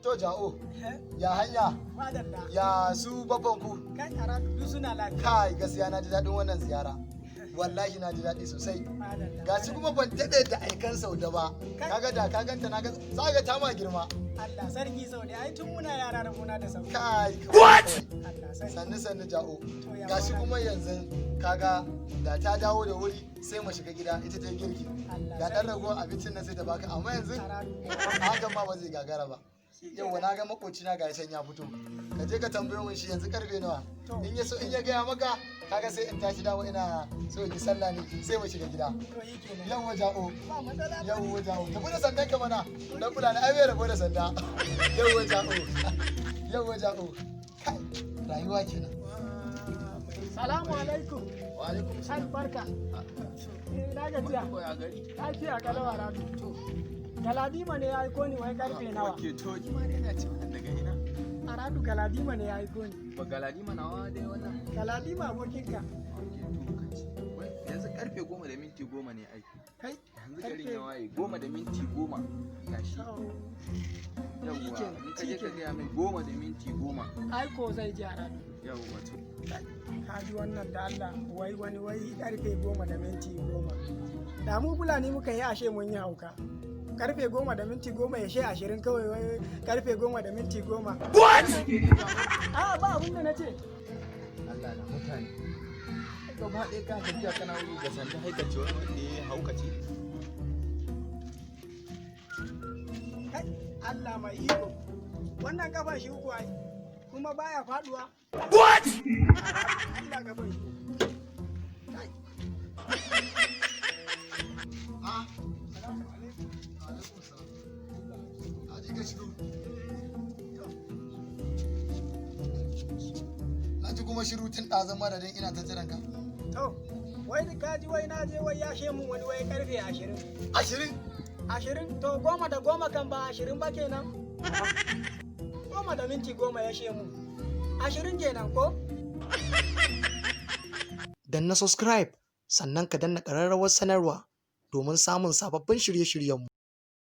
To ja'o, ya hanya, ya su babban ku. Kai Aradu suna lafiya. Kai gaskiya na ji daɗin wannan ziyara. Wallahi na ji daɗi sosai. Ga shi kuma ban daɗe da aikan Saude ba. Kaga da ka ganta na ga zaga ta ma girma. Allah sarki Saude, ai tun muna yara da muna da Saude. Kai. What? Sannu ja'o. Ga shi kuma yanzu kaga da ta dawo da wuri sai mu shiga gida ita ta girki. Ga ɗan ragowar abincin nan sai ta baka amma yanzu hakan ma ba zai gagara ba. Yau na ga makocina ga can ya fito. Ka je ka tambaye mun shi yanzu karfe nawa. In ya so in ya gaya maka kaga sai in tashi dawo ina so in yi sallah ne sai mu shiga gida. Yawwa ja'o. Yawwa ja'o. Tafi da sandan ka mana. Dan kula na ai bai rabo da sanda. Yawwa ja'o. Yawwa ja'o. Kai rayuwa kenan. Salamu alaikum. Wa alaikum salam. Barka. Na gajiya. Lafiya kalau Aradu. Galadima ne ya aiko ni wai karfe nawa? Ke to ni ma dai na ce wannan daga ina? Aradu Galadima ne ya aiko ni. Ba Galadima nawa dai wannan? Galadima abokinka. Yanzu karfe 10 da minti 10 ne ai. Kai Yanzu garin ya waye 10 da minti 10 gashi. Yawwa in ka je ka gaya min 10 da minti 10. Ai ko zai ji Aradu. Yawwa to. Ka ji wannan da Allah wai karfe 10 da minti 10. Da mu Fulani muka yi ashe mun yi hauka. Karfe 10 da minti 10 ya she 20 kawai wai karfe 10 da minti 10. What? A ba abin da nace. Allah na mutane. Gaba ɗaya ka tafiya kana wuri da sanda haika ce wanda ya haukace. Kai Allah mai iko. Wannan kafa shi uku ai kuma baya faduwa. What? Allah gaban shi. Kai. Na ji kuma shiru tun ɗazan madadin ina ta jiran ka. To, wai ka ji wai na je wai ya she mun wani wai karfe 20. 20? 20? To 10 da 10 kan ba 20 ba kenan. 10 da minti 10 ya she mun. 20 kenan ko? Danna subscribe sannan ka danna ƙararrawar sanarwa domin samun sababbin shirye-shiryenmu.